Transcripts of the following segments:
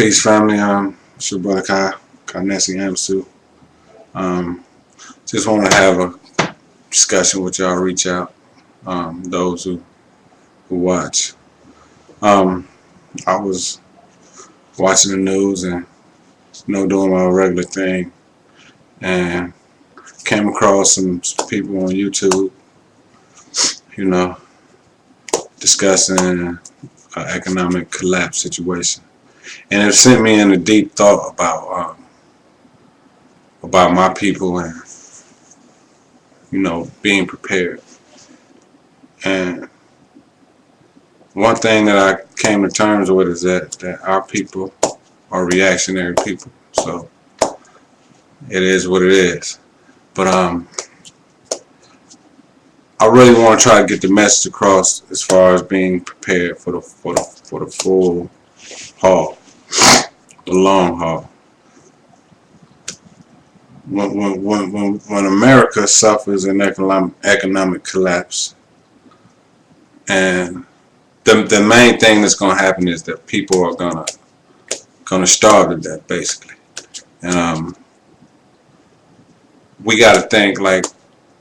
Peace, family. It's your brother Kai Nessie Amsu. Just want to have a discussion with y'all. Reach out, those who watch. I was watching the news and doing my regular thing, and came across some people on YouTube, discussing an economic collapse situation, and it sent me in a deep thought about my people and being prepared. And one thing that I came to terms with is that our people are reactionary people. So it is what it is. But I really want to try to get the message across as far as being prepared for the full haul, the long haul. When America suffers an economic collapse, and the main thing that's going to happen is that people are gonna starve to death, basically. And we got to think like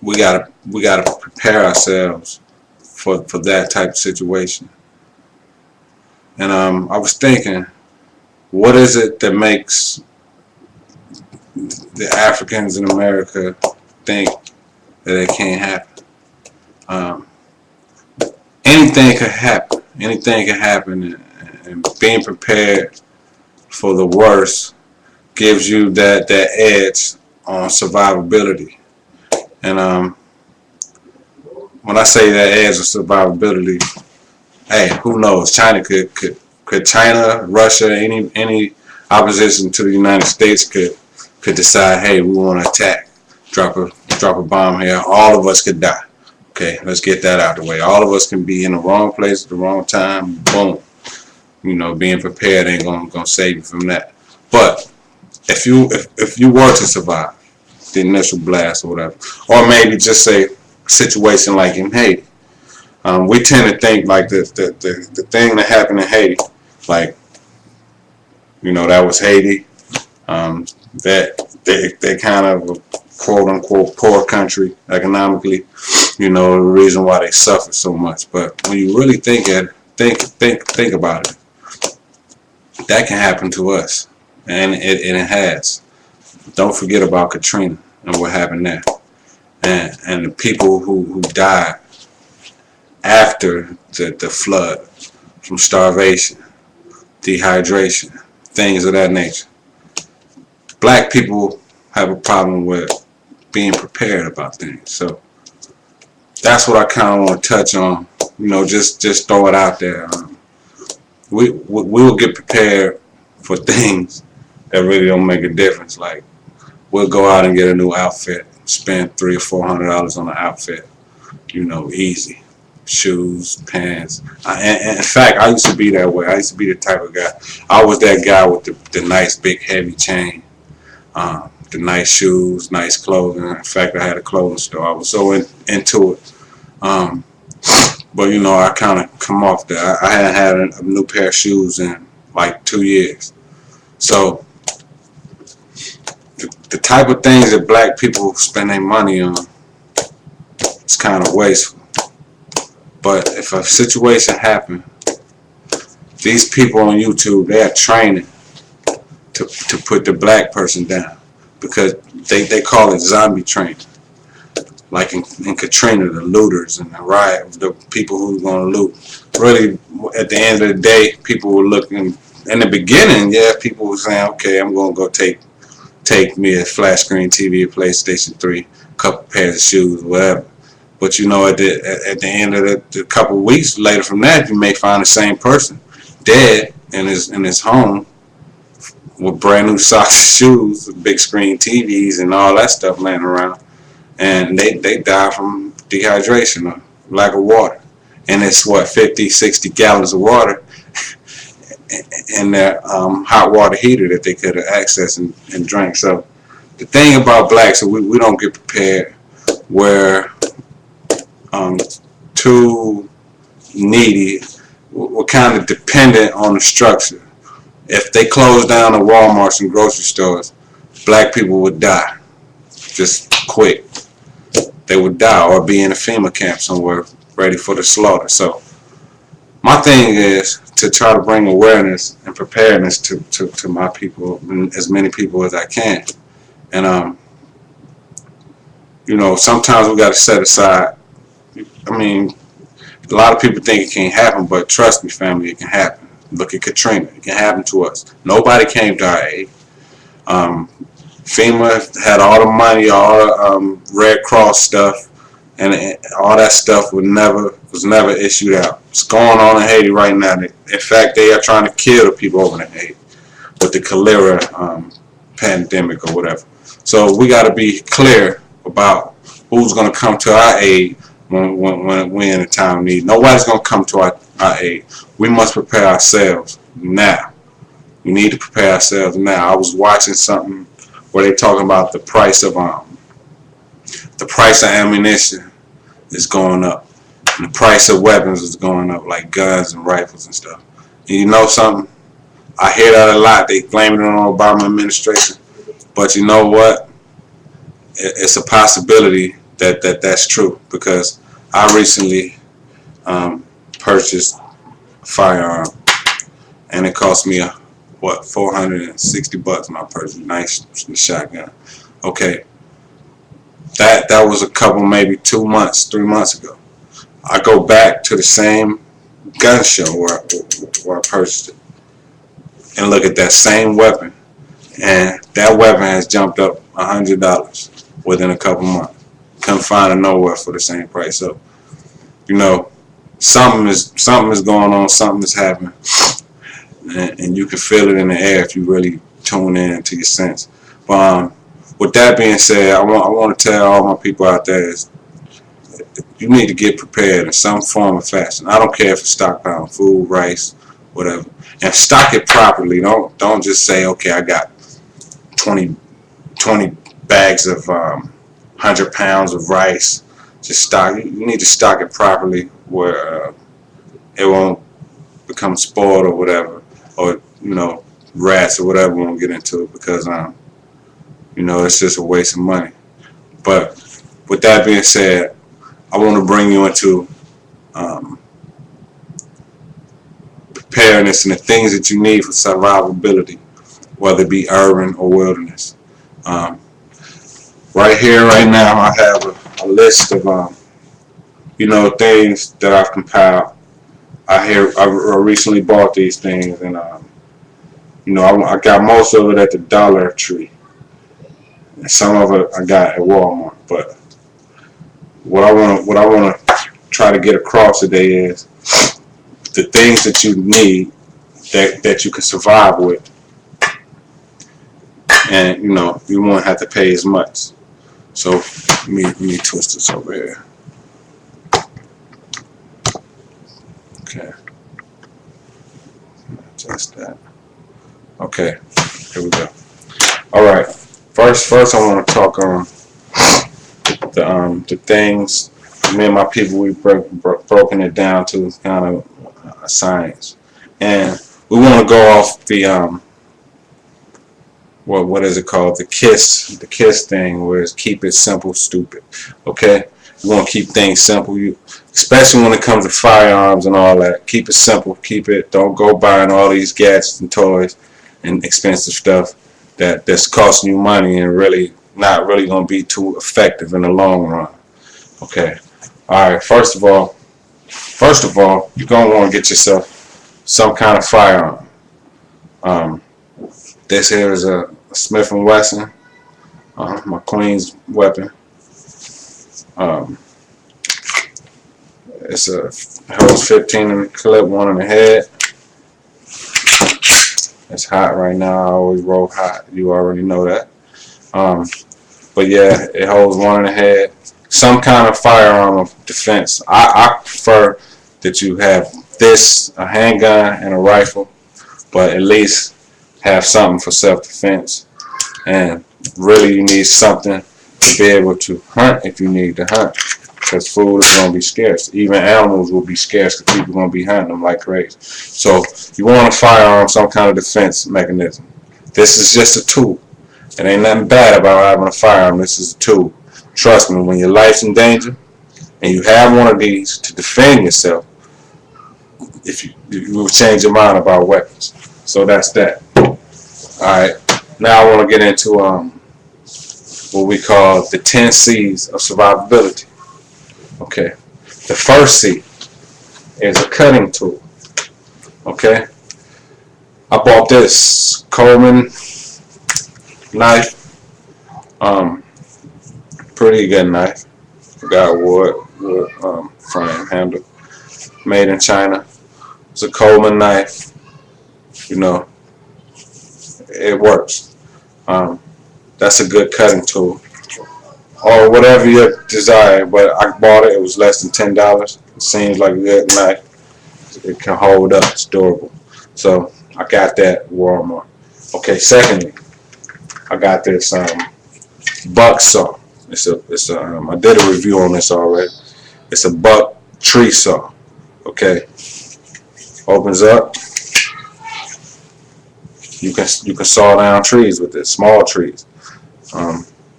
we got to prepare ourselves for that type of situation. And I was thinking, what is it that makes the Africans in America think that it can't happen? Anything could happen. Anything can happen, and being prepared for the worst gives you that edge on survivability. And when I say that edge of survivability, hey, who knows? China could China, Russia, any opposition to the United States could decide, hey, we want to attack, drop a bomb here. All of us could die. Okay, let's get that out of the way. All of us can be in the wrong place at the wrong time. Boom. Being prepared ain't gonna save you from that. But if you were to survive the initial blast or whatever, or maybe just say a situation like in Haiti, we tend to think like the thing that happened in Haiti, like that was Haiti. That they kind of a quote unquote poor country economically. The reason why they suffer so much. But when you really think about it, that can happen to us, and it has. Don't forget about Katrina and what happened there, and the people who died after the flood from starvation, dehydration, things of that nature. Black people have a problem with being prepared about things. So that's what I kind of want to touch on. Just throw it out there. We will get prepared for things that really don't make a difference. Like, we'll go out and get a new outfit, spend $300 or $400 on an outfit, easy. Shoes, pants. And in fact, I used to be that way. I used to be the type of guy. I was that guy with the nice big heavy chain, the nice shoes, nice clothing. In fact, I had a clothing store. I was so into it. But I kind of come off that. I hadn't had a new pair of shoes in like 2 years. So the type of things that black people spend their money on, it's kind of wasteful. But if a situation happened, these people on YouTube, they are training to put the black person down, because they call it zombie training. Like in Katrina, the looters and the riot, the people who were going to loot. Really, at the end of the day, people were looking. In the beginning, yeah, people were saying, okay, I'm going to go take me a flat screen TV, a PlayStation 3, a couple pairs of shoes, whatever. But at the end of the couple of weeks later from that, you may find the same person dead in his home with brand new socks and shoes, big screen TVs, and all that stuff laying around. And they die from dehydration or lack of water. And it's 50, 60 gallons of water in their hot water heater that they could have accessed and drank. So the thing about blacks, we don't get prepared. We're too needy. We're kind of dependent on the structure. If they closed down the Walmarts and grocery stores, black people would die. Just quick. They would die or be in a FEMA camp somewhere ready for the slaughter. So my thing is to try to bring awareness and preparedness to my people, as many people as I can. And you know, sometimes we got to set aside. I mean, a lot of people think it can't happen, but trust me, family, it can happen. Look at Katrina. It can happen to us. Nobody came to our aid. FEMA had all the money, all the Red Cross stuff, and all that stuff was never issued out. It's going on in Haiti right now. In fact, they are trying to kill the people over in Haiti with the cholera pandemic or whatever. So we got to be clear about who's going to come to our aid when we're in a time of need. Nobody's going to come to our aid. We must prepare ourselves now. We need to prepare ourselves now. I was watching something where they talking about the price of ammunition is going up, and the price of weapons is going up, like guns and rifles and stuff. And you know something? I hear that a lot. They blame it on the Obama administration, but you know what? It's a possibility that's true, because I recently purchased a firearm, and it cost me $460 when I purchased a nice shotgun. Okay, that was a couple, maybe 2 months, 3 months ago. I go back to the same gun show where I purchased it and look at that same weapon, and that weapon has jumped up $100 within a couple months. Couldn't find it nowhere for the same price. So, you know, something is going on, something is happening, and you can feel it in the air if you really tune in to your sense. But with that being said, I want to tell all my people out there is you need to get prepared in some form or fashion. I don't care if it's stockpiling food, rice, whatever, and stock it properly. Don't just say, okay, I got 20 bags of 100 pounds of rice. Just stock. You need to stock it properly where it won't become spoiled or whatever, or you know, rats or whatever won't get into it, because you know, it's just a waste of money. But with that being said, I want to bring you into preparedness and the things that you need for survivability, whether it be urban or wilderness. Right here, right now, I have a list of you know, things that I've compiled. I recently bought these things, and you know, I got most of it at the Dollar Tree, and some of it I got at Walmart. But what I want to try to get across today is the things that you need that you can survive with, and you know, you won't have to pay as much. So let me twist this over here. Okay, adjust that. Okay, here we go. All right. First, I want to talk on the things. Me and my people, we've broken it down to kind of a science, and we want to go off the what is it called? The KISS thing, where it's keep it simple, stupid. Okay, we want to keep things simple. Especially when it comes to firearms and all that. Keep it simple. Don't go buying all these gadgets and toys and expensive stuff that's costing you money and really not really going to be too effective in the long run. Okay. All right. First of all, you're going to want to get yourself some kind of firearm. This here is a Smith & Wesson, my Queen's weapon. It's a holds 15 in the clip, 1 in the head. It's hot right now. I always roll hot. You already know that. But yeah, it holds 1 in the head. Some kind of firearm of defense. I prefer that you have a handgun and a rifle, but at least have something for self-defense. And really, you need something to be able to hunt if you need to hunt. because food is going to be scarce. Even animals will be scarce because people are going to be hunting them like crazy. So you want a firearm, some kind of defense mechanism. This is just a tool. It ain't nothing bad about having a firearm. This is a tool. Trust me, when your life's in danger and you have one of these to defend yourself, if you will change your mind about weapons. So that's that. Alright, now I want to get into what we call the 10 C's of survivability. Okay, the first C is a cutting tool. Okay, I bought this Coleman knife. Pretty good knife. Got wood frame handle, made in China. It's a Coleman knife. You know, it works. That's a good cutting tool, or whatever your desire. But I bought it. It was less than $10. It seems like a good knife. It can hold up. It's durable. So I got that at Walmart. Okay. Secondly, I got this buck saw. I did a review on this already. It's a buck tree saw. Okay. Opens up. You can saw down trees with it, small trees.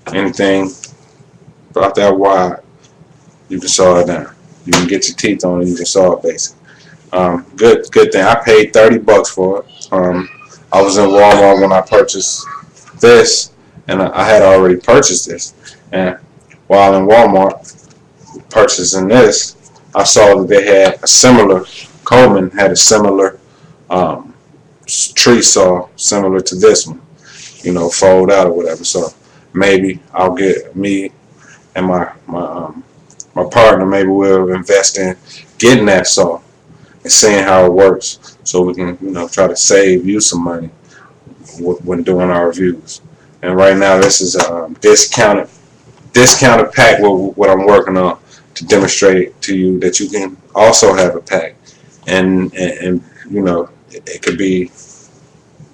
Anything about that wide, you can saw it down. You can get your teeth on it. You can saw it basically. Good thing. I paid $30 for it. I was in Walmart when I purchased this, and I had already purchased this. And while in Walmart purchasing this, I saw that they had a similar, Coleman had a similar tree saw similar to this one, you know, fold out or whatever. So maybe I'll get, me and my partner, maybe we'll invest in getting that saw and seeing how it works, so we can, you know, try to save you some money when doing our reviews. And right now this is a discounted pack with what I'm working on to demonstrate to you that you can also have a pack, and you know, it could be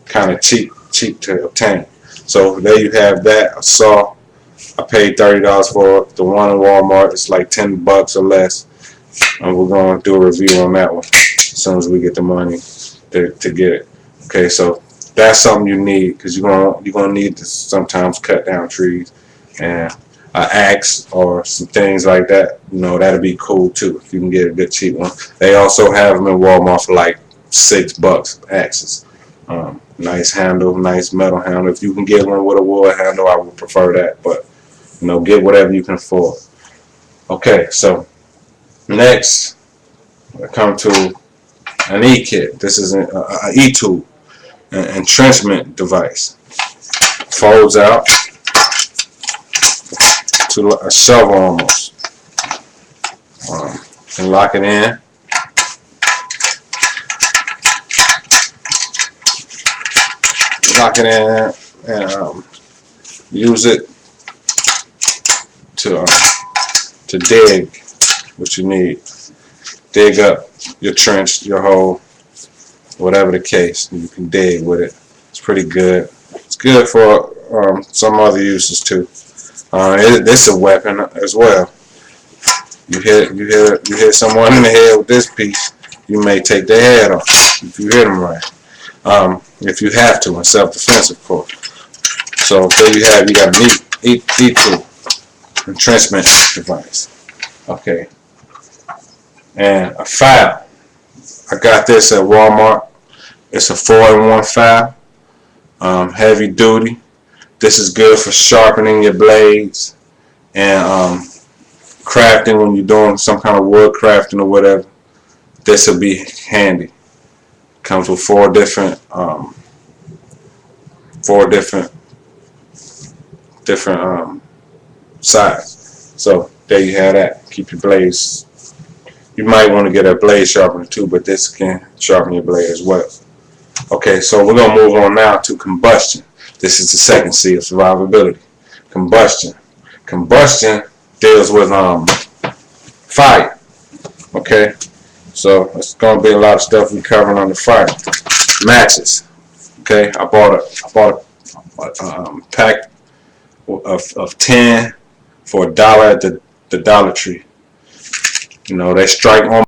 kind of cheap to obtain. So there you have that, a saw. I paid $30 for it. The one in Walmart is like $10 or less, and we're going to do a review on that one as soon as we get the money to get it. Okay, so that's something you need, because you're gonna need to sometimes cut down trees, and an axe or some things like that. You know, that'd be cool too if you can get a good cheap one. They also have them in Walmart for like $6 axes. Nice handle, nice metal handle. If you can get one with a wood handle, I would prefer that, but you know, get whatever you can afford. Okay, so next I come to an E-kit. This is an E-tool, an entrenchment device. Folds out to a shovel almost. And lock it in. Lock it in and use it to dig what you need. Dig up your trench, your hole, whatever the case. You can dig with it. It's pretty good. It's good for some other uses too. It's a weapon as well. You hit someone in the head with this piece, you may take their head off if you hit them right. If you have to, in self-defense, of course. So there you have, you got an E-tool, entrenchment device. Okay. And a file. I got this at Walmart. It's a 4-in-1 file. Heavy duty. This is good for sharpening your blades and crafting when you're doing some kind of wood crafting or whatever. This will be handy. Comes with four different sides. So there you have that. Keep your blades. You might want to get a blade sharpener too, but this can sharpen your blade as well. Okay, so we're gonna move on now to combustion. This is the second C of survivability. Combustion. Combustion deals with fire. Okay, so it's gonna be a lot of stuff we covering on the fire. Matches. Okay, I bought a pack of 10 for $1 at the Dollar Tree. You know, they strike on